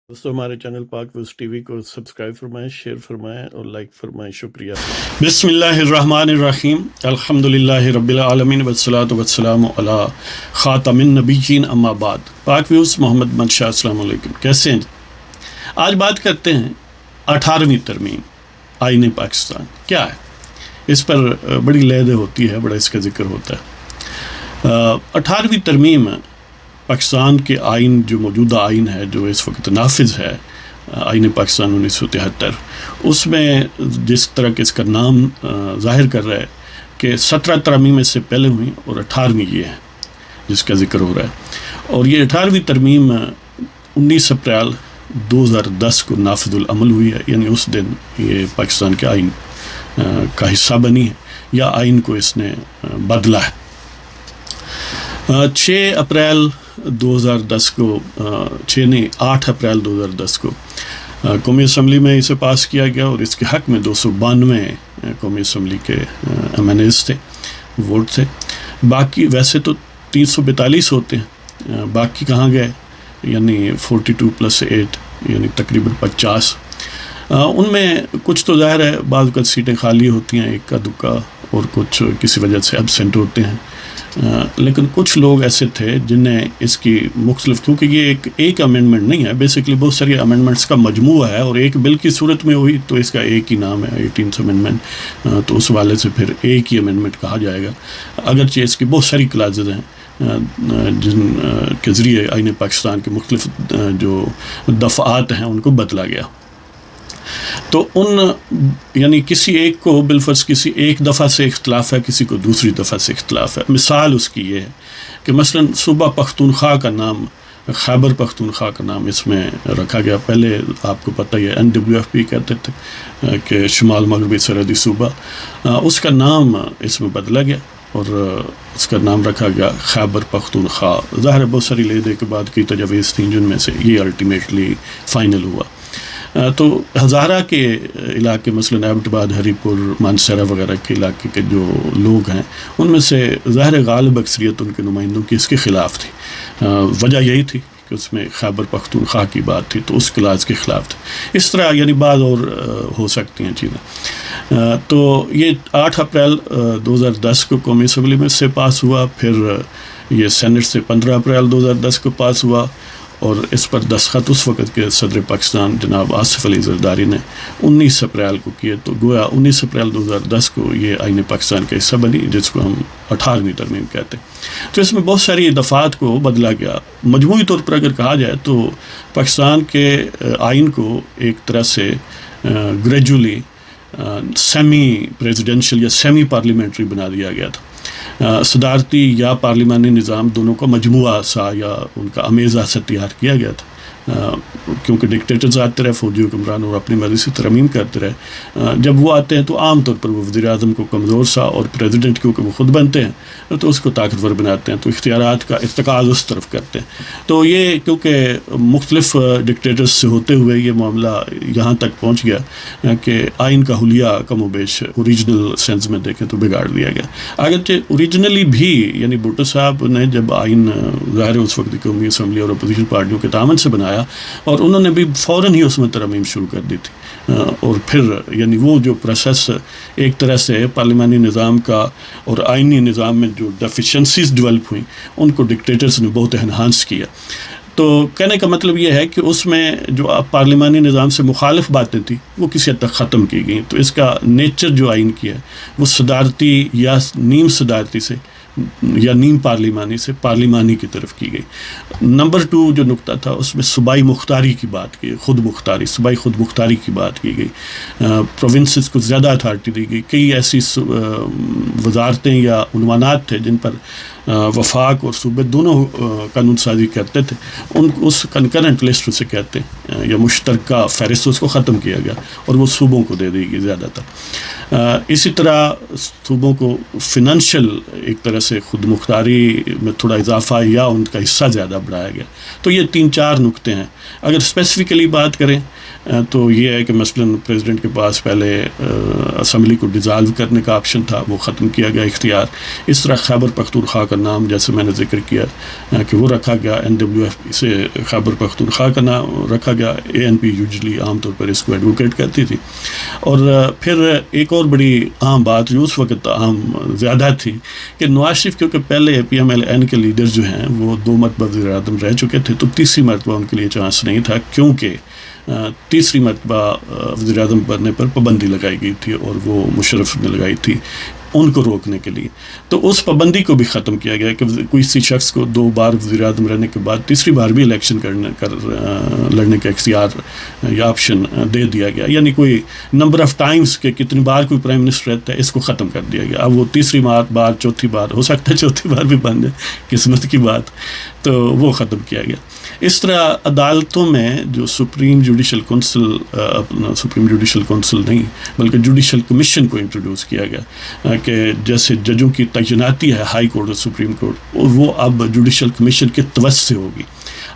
دوستو ہمارے چینل پاک ویوز ٹی وی کو سبسکرائب فرمائیں، شیئر فرمائیں اور لائک فرمائیں، شکریہ۔ بسم اللہ الرحمن الرحیم، الحمدللہ رب العالمین والصلاة والسلام علی خاتم النبیین، اما بعد۔ پاک ویوز محمد منشا، السلام علیکم، کیسے ہیں؟ آج بات کرتے ہیں 18ویں ترمیم آئین پاکستان کیا ہے۔ اس پر بڑی لہدے ہوتی ہے، بڑا اس کا ذکر ہوتا ہے۔ 18ویں ترمیم پاکستان کے آئین، جو موجودہ آئین ہے، جو اس وقت نافذ ہے، آئین پاکستان 1973، اس میں جس طرح کہ اس کا نام ظاہر کر رہا ہے کہ 17 ترمیم اس سے پہلے ہوئیں اور 18ویں یہ ہے جس کا ذکر ہو رہا ہے۔ اور یہ 18ویں ترمیم 19 اپریل 2010 کو نافذ العمل ہوئی ہے، یعنی اس دن یہ پاکستان کے آئین کا حصہ بنی ہے یا آئین کو اس نے بدلا ہے۔ 6 اپریل 2010 کو 8 اپریل 2010 کو قومی اسمبلی میں اسے پاس کیا گیا، اور اس کے حق میں 292 قومی اسمبلی کے MNAs تھے، ووٹ تھے۔ باقی ویسے تو 342 ہوتے ہیں، باقی کہاں گئے، یعنی 42+8 یعنی تقریباً 50۔ ان میں کچھ تو ظاہر ہے بعض اوقات سیٹیں خالی ہوتی ہیں، ایک کا دکا، اور کچھ کسی وجہ سے ایبسینٹ ہوتے ہیں، لیکن کچھ لوگ ایسے تھے جنہیں اس کی مختلف، کیونکہ یہ ایک امینڈمنٹ نہیں ہے، بیسکلی بہت ساری امینڈمنٹس کا مجموعہ ہے، اور ایک بل کی صورت میں ہوئی تو اس کا ایک ہی نام ہے 18th امینڈمنٹ، تو اس والے سے پھر ایک ہی امینڈمنٹ کہا جائے گا، اگرچہ اس کی بہت ساری کلازز ہیں جن کے ذریعے آئین پاکستان کے مختلف جو دفعات ہیں ان کو بدلا گیا۔ تو یعنی کسی ایک کو بالفرض کسی ایک دفعہ سے اختلاف ہے، کسی کو دوسری دفعہ سے اختلاف ہے۔ مثال اس کی یہ ہے کہ مثلا صوبہ پختونخوا کا نام، خیبر پختونخوا کا نام اس میں رکھا گیا۔ پہلے آپ کو پتہ ہی ہے NWFP کہتے تھے کہ شمال مغربی سرحدی صوبہ، اس کا نام اس میں بدلا گیا اور اس کا نام رکھا گیا خیبر پختونخوا۔ ظاہر ہے بہت ساری لیدے کے بعد کی تجاویز تھیں جن میں سے یہ الٹیمیٹلی فائنل ہوا۔ تو ہزارہ کے علاقے، مثلا ایبٹ آباد، ہری پور، مانسہرہ وغیرہ کے علاقے کے جو لوگ ہیں ان میں سے ظاہر غالب اکثریت ان کے نمائندوں کی اس کے خلاف تھی۔ وجہ یہی تھی کہ اس میں خیبر پختونخوا کی بات تھی، تو اس کلاس کے خلاف تھی۔ اس طرح یعنی بعض اور ہو سکتی ہیں چیزیں۔ تو یہ 8 اپریل 2010 کو قومی اسمبلی میں سے پاس ہوا، پھر یہ سینٹ سے 15 اپریل 2010 کو پاس ہوا، اور اس پر دستخط اس وقت کے صدر پاکستان جناب آصف علی زرداری نے 19 اپریل کو کیے۔ تو گویا 19 اپریل 2010 کو یہ آئین پاکستان کا حصہ بنی، جس کو ہم 18ویں ترمیم کہتے ہیں۔ تو اس میں بہت ساری دفعات کو بدلا گیا۔ مجموعی طور پر اگر کہا جائے تو پاکستان کے آئین کو ایک طرح سے گریجولی سیمی پریزیڈنشل یا سیمی پارلیمنٹری بنا دیا گیا تھا۔ صدارتی یا پارلیمانی نظام دونوں کا مجموعہ سا یا ان کا امیزہ سے تیار کیا گیا تھا، کیونکہ ڈکٹیٹرز آتے رہے، فوجی حکمران، اور اپنی مرضی سے ترمیم کرتے رہے۔ جب وہ آتے ہیں تو عام طور پر وہ وزیر اعظم کو کمزور سا، اور پریزیڈنٹ کیونکہ وہ خود بنتے ہیں تو اس کو طاقتور بناتے ہیں، تو اختیارات کا ارتکاز اس طرف کرتے ہیں۔ تو یہ کیونکہ مختلف ڈکٹیٹرز سے ہوتے ہوئے یہ معاملہ یہاں تک پہنچ گیا کہ آئین کا حلیہ کم و بیش اوریجنل سینس میں دیکھیں تو بگاڑ دیا گیا۔ اگرچہ اوریجنلی بھی یعنی بھٹو صاحب نے جب آئین ظاہر اس وقت قومی اسمبلی اور اپوزیشن پارٹیوں کے تعاون سے بنایا، اور انہوں نے بھی فوراً ہی اس میں ترمیم شروع کر دی تھی، اور پھر یعنی وہ جو پروسیس ایک طرح سے پارلیمانی نظام کا اور آئینی نظام میں جو ڈیفیشنسیز ڈیولپ ہوئیں ان کو ڈکٹیٹرز نے بہت انہانس کیا۔ تو کہنے کا مطلب یہ ہے کہ اس میں جو پارلیمانی نظام سے مخالف باتیں تھیں وہ کسی حد تک ختم کی گئیں۔ تو اس کا نیچر جو آئین کی ہے وہ صدارتی یا نیم صدارتی سے یا نیم پارلیمانی سے پارلیمانی کی طرف کی گئی۔ نمبر 2 جو نقطہ تھا اس میں صوبائی مختاری کی بات کی، خود مختاری، صوبائی خود مختاری کی بات کی گئی۔ پروونسز کو زیادہ اتھارٹی دی گئی۔ کئی ایسی وزارتیں یا عنوانات تھے جن پر وفاق اور صوبے دونوں قانون سازی کرتے تھے، اس کنکرنٹ لسٹ سے کہتے ہیں یا مشترکہ فہرست، اس کو ختم کیا گیا اور وہ صوبوں کو دے دی گئی زیادہ تر۔ اسی طرح صوبوں کو فنانشل ایک طرح سے خود مختاری میں تھوڑا اضافہ یا ان کا حصہ زیادہ بڑھایا گیا۔ تو یہ 3-4 نقطے ہیں۔ اگر اسپیسیفکلی بات کریں تو یہ ہے کہ مثلاً پریزیڈنٹ کے پاس پہلے اسمبلی کو ڈیزالو کرنے کا آپشن تھا، وہ ختم کیا گیا اختیار. اس طرح خیبر پختونخوا کا نام جیسے میں نے ذکر کیا کہ وہ رکھا گیا، NWF سے خیبر پختونخوا کا نام رکھا گیا. ANP یوجلی عام طور پر اس کو ایڈوکیٹ کرتی تھی. اور پھر ایک اور بڑی عام بات جو اس وقت عام زیادہ تھی کہ نواز شریف کیونکہ پہلے PMLN کے لیڈر جو ہیں وہ 2 مرتبہ وزیر اعظم رہ چکے تھے، تو تیسری مرتبہ ان کے لیے چانس نہیں تھا، کیونکہ تیسری مرتبہ وزیر اعظم بننے پر پابندی لگائی گئی تھی اور وہ مشرف نے لگائی تھی ان کو روکنے کے لیے. تو اس پابندی کو بھی ختم کیا گیا کہ کوئی سی شخص کو 2 بار وزیر اعظم رہنے کے بعد تیسری بار بھی الیکشن لڑنے کا اختیار یا آپشن دے دیا گیا. یعنی کوئی نمبر آف ٹائمز کہ کتنی بار کوئی پرائم منسٹر رہتا ہے اس کو ختم کر دیا گیا. اب وہ تیسری بار چوتھی بار ہو سکتا ہے چوتھی بار بھی بن جائے، قسمت کی بات، تو وہ ختم کیا گیا. اس طرح عدالتوں میں جو سپریم جوڈیشل کونسل نہیں بلکہ جوڈیشل کمیشن کو انٹروڈیوس کیا گیا کہ جیسے ججوں کی تعیناتی ہے ہائی کورٹ اور سپریم کورٹ، وہ اب جوڈیشل کمیشن کے توسط سے ہوگی.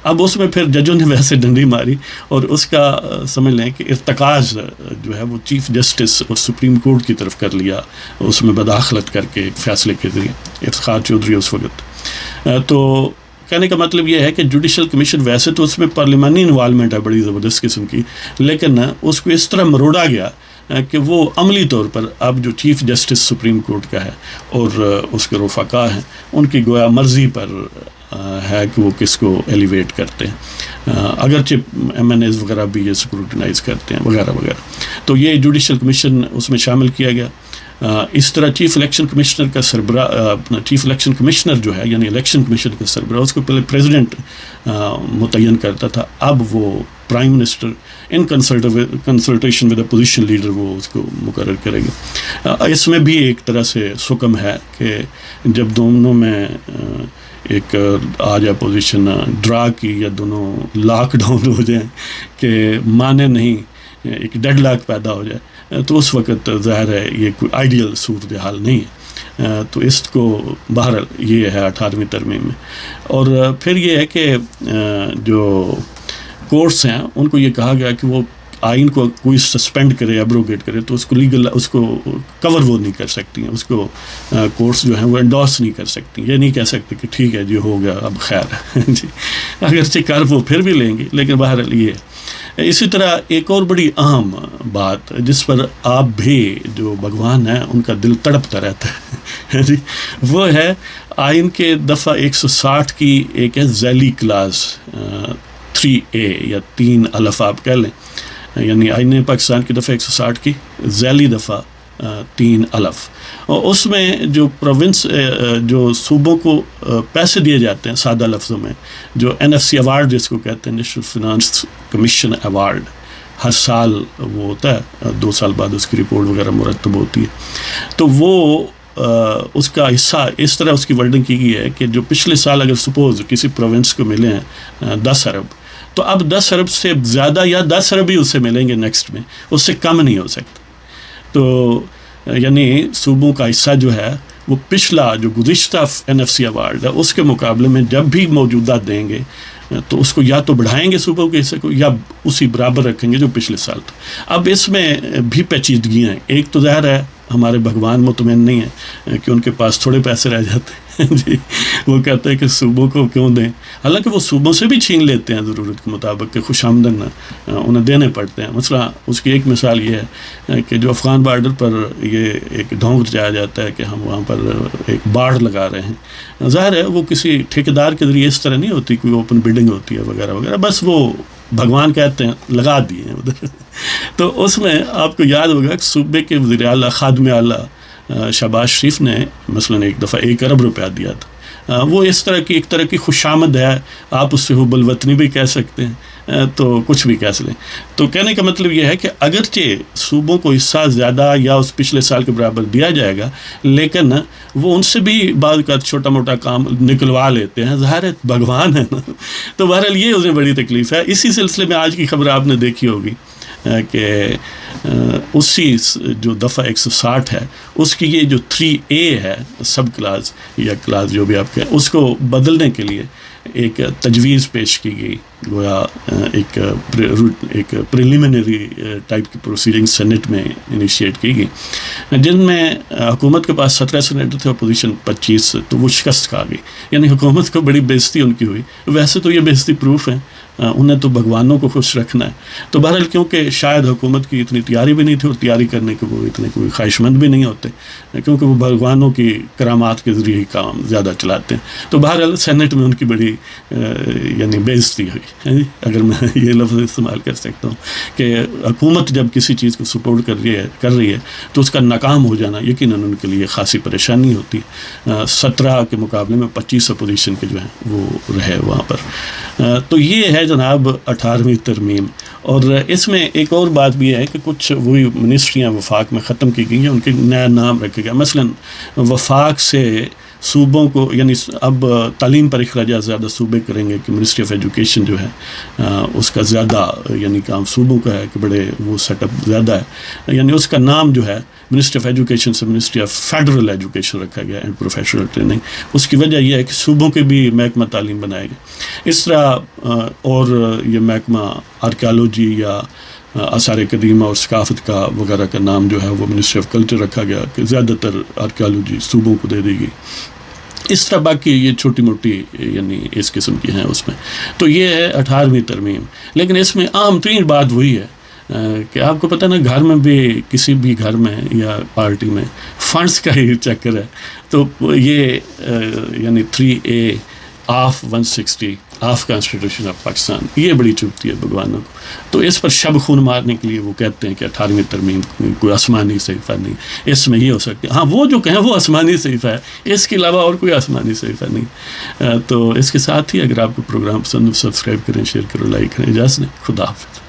اب اس میں پھر ججوں نے ویسے ڈنڈی ماری اور اس کا سمجھ لیں کہ ارتکاز جو ہے وہ چیف جسٹس اور سپریم کورٹ کی طرف کر لیا، اس میں مداخلت کر کے فیصلے کے ذریعے. افتخار چودھری اس وقت. تو کہنے کا مطلب یہ ہے کہ جوڈیشل کمیشن ویسے تو اس میں پارلیمانی انوالومنٹ ہے بڑی زبردست قسم کی، لیکن اس کو اس طرح مروڑا گیا کہ وہ عملی طور پر اب جو چیف جسٹس سپریم کورٹ کا ہے اور اس کے رفقا ہیں ان کی گویا مرضی پر ہے کہ وہ کس کو ایلیویٹ کرتے ہیں، اگرچہ MNAs وغیرہ بھی یہ سکروٹنائز کرتے ہیں وغیرہ وغیرہ. تو یہ جوڈیشل کمیشن اس میں شامل کیا گیا. اس طرح چیف الیکشن کمشنر کا سربراہ، چیف الیکشن کمشنر جو ہے یعنی الیکشن کمیشن کا سربراہ، اس کو پہلے پریزیڈنٹ متعین کرتا تھا، اب وہ prime minister in consultation with opposition leader وہ اس کو مقرر کرے گا. اس میں بھی ایک طرح سے سکم ہے کہ جب دونوں میں ایک آ جائے پوزیشن ڈرا کی یا دونوں لاک ڈاؤن ہو جائیں کہ مانے نہیں، ایک ڈیڈ لاک پیدا ہو جائے، تو اس وقت ظاہر ہے یہ کوئی آئیڈیل صورتحال نہیں ہے. تو اس کو بہرحال یہ ہے 18ویں ترمیم میں. اور پھر یہ ہے کہ جو کورٹس ہیں ان کو یہ کہا گیا کہ وہ آئین کو کوئی سسپینڈ کرے، ایبروگیٹ کرے تو اس کو لیگل اس کو کور وہ نہیں کر سکتی ہیں، اس کو کورٹس جو ہیں وہ انڈورس نہیں کر سکتی. یہ نہیں کہہ سکتے کہ ٹھیک ہے جی ہو گیا اب خیر ہے جی، اگرچہ کر وہ پھر بھی لیں گے، لیکن بہرحال یہ ہے. اسی طرح ایک اور بڑی اہم بات جس پر آپ بھی جو بھگوان ہیں ان کا دل تڑپتا رہتا ہے جی، وہ ہے آئین کے دفعہ 160 کی ایک ہے ذیلی کلاس 3A یا 3 الف آپ کہہ لیں، یعنی آئین پاکستان کی دفعہ 160 کی ذیلی دفعہ 3 الف. اور اس میں جو پروونس جو صوبوں کو پیسے دیے جاتے ہیں سادہ لفظوں میں، جو NFC ایوارڈ جس کو کہتے ہیں نیشنل فنانس کمیشن ایوارڈ، ہر سال وہ ہوتا ہے، 2 سال بعد اس کی رپورٹ وغیرہ مرتب ہوتی ہے. تو وہ اس کا حصہ اس طرح اس کی ورڈنگ کی گئی ہے کہ جو پچھلے سال اگر سپوز کسی پروونس کو ملے ہیں 10 ارب، تو اب 10 ارب سے زیادہ یا 10 ارب ہی اس سے ملیں گے نیکسٹ میں، اس سے کم نہیں ہو سکتا. تو یعنی صوبوں کا حصہ جو ہے وہ پچھلا جو گزشتہ NFC ایوارڈ ہے اس کے مقابلے میں جب بھی موجودہ دیں گے تو اس کو یا تو بڑھائیں گے صوبوں کے حصے کو یا اسی برابر رکھیں گے جو پچھلے سال تھا. اب اس میں بھی پیچیدگیاں ہیں. ایک تو ظاہر ہے ہمارے بھگوان مطمئن نہیں ہیں کہ ان کے پاس تھوڑے پیسے رہ جاتے ہیں جی، وہ کہتے ہیں کہ صوبوں کو کیوں دیں، حالانکہ وہ صوبوں سے بھی چھین لیتے ہیں ضرورت کے مطابق کہ خوش آمدن انہیں دینے پڑتے ہیں. مثلا اس کی ایک مثال یہ ہے کہ جو افغان بارڈر پر یہ ایک ڈھونگ رچایا جاتا ہے کہ ہم وہاں پر ایک باڑ لگا رہے ہیں، ظاہر ہے وہ کسی ٹھیکیدار کے ذریعے اس طرح نہیں ہوتی، کوئی اوپن بلڈنگ ہوتی ہے وغیرہ وغیرہ، بس وہ بھگوان کہتے ہیں لگا دیے ہیں ادھر. تو اس میں آپ کو یاد ہوگا کہ صوبے کے وزیر اعلیٰ خادم اعلیٰ شہباز شریف نے مثلاً ایک دفعہ 1 ارب روپیہ دیا تھا. وہ اس طرح کی ایک طرح کی خوشامد ہے، آپ اس سے حب الوطنی بھی کہہ سکتے ہیں، تو کچھ بھی کہہ لیں. تو کہنے کا مطلب یہ ہے کہ اگرچہ صوبوں کو حصہ زیادہ یا اس پچھلے سال کے برابر دیا جائے گا، لیکن وہ ان سے بھی بعض کا چھوٹا موٹا کام نکلوا لیتے ہیں، ظاہر ہے بھگوان ہے نا. تو بہرحال یہ اسے بڑی تکلیف ہے. اسی سلسلے میں آج کی خبر آپ نے دیکھی ہوگی کہ اسی جو دفعہ 160 ہے اس کی یہ جو 3A ہے سب کلاس یا کلاس جو بھی آپ کہیں، اس کو بدلنے کے لیے ایک تجویز پیش کی گئی گویا ایک پریلیمنری ٹائپ کی پروسیڈنگ سینٹ میں انیشیٹ کی گئی، جن میں حکومت کے پاس 17 سینیٹر تھے، اپوزیشن 25، تو وہ شکست کھا گئی، یعنی حکومت کو بڑی بےزتی ان کی ہوئی۔ ویسے تو یہ بےزتی پروف ہے، انہیں تو بھگوانوں کو خوش رکھنا ہے، تو بہرحال کیونکہ شاید حکومت کی اتنی تیاری بھی نہیں تھی اور تیاری کرنے کے وہ اتنے کوئی خواہش مند بھی نہیں ہوتے، کیونکہ وہ بھگوانوں کی کرامات کے ذریعے ہی کام زیادہ چلاتے ہیں، تو بہرحال سینٹ میں ان کی بڑی یعنی بےزتی ہوئی، اگر میں یہ لفظ استعمال کر سکتا ہوں کہ حکومت جب کسی چیز کو سپورٹ کر رہی ہے تو اس کا ناکام ہو جانا یقیناً ان کے لیے خاصی پریشانی ہوتی ہے۔ 17 کے مقابلے میں 25 اپوزیشن کے جو ہیں وہ رہے وہاں پر۔ تو یہ ہے جناب 18ویں ترمیم، اور اس میں ایک اور بات بھی ہے کہ کچھ وہی منسٹریاں وفاق میں ختم کی گئی ہیں، ان کے نیا نام رکھے گیا، مثلا وفاق سے صوبوں کو، یعنی اب تعلیم پر اخراجات زیادہ صوبے کریں گے کہ منسٹری آف ایجوکیشن جو ہے اس کا زیادہ یعنی کام صوبوں کا ہے کہ بڑے وہ سیٹ اپ زیادہ ہے، یعنی اس کا نام جو ہے منسٹری آف ایجوکیشن سے منسٹری آف فیڈرل ایجوکیشن رکھا گیا اینڈ پروفیشنل ٹریننگ۔ اس کی وجہ یہ ہے کہ صوبوں کے بھی محکمہ تعلیم بنائے گئے، اس طرح اور یہ محکمہ آرکیالوجی یا آثار قدیمہ اور ثقافت کا وغیرہ کا نام جو ہے وہ منسٹری آف کلچر رکھا گیا کہ زیادہ تر آرکیالوجی صوبوں کو دے دی گئی۔ اس طرح باقی یہ چھوٹی موٹی یعنی اس قسم کی ہیں اس میں، تو یہ ہے 18ویں ترمیم۔ لیکن اس میں عام ترین بات وہی ہے کہ آپ کو پتہ نا، گھر میں بھی کسی بھی گھر میں یا پارٹی میں فنڈز کا ہی چکر ہے، تو یہ یعنی 3A of 160 of constitution of Pakistan, یہ بڑی چبھتی ہے بھگوانوں کو، تو اس پر شب خون مارنے کے لیے وہ کہتے ہیں کہ 18ویں ترمیم کوئی آسمانی صحیفہ نہیں، اس میں یہ ہو سکتی ہے، ہاں وہ جو کہیں وہ آسمانی صحیفہ ہے، اس کے علاوہ اور کوئی آسمانی صحیفہ نہیں۔ تو اس کے ساتھ ہی اگر آپ کو پروگرام پسند ہو، سبسکرائب کریں، شیئر کریں، لائک کریں، اجازت دیں، خدا حافظ۔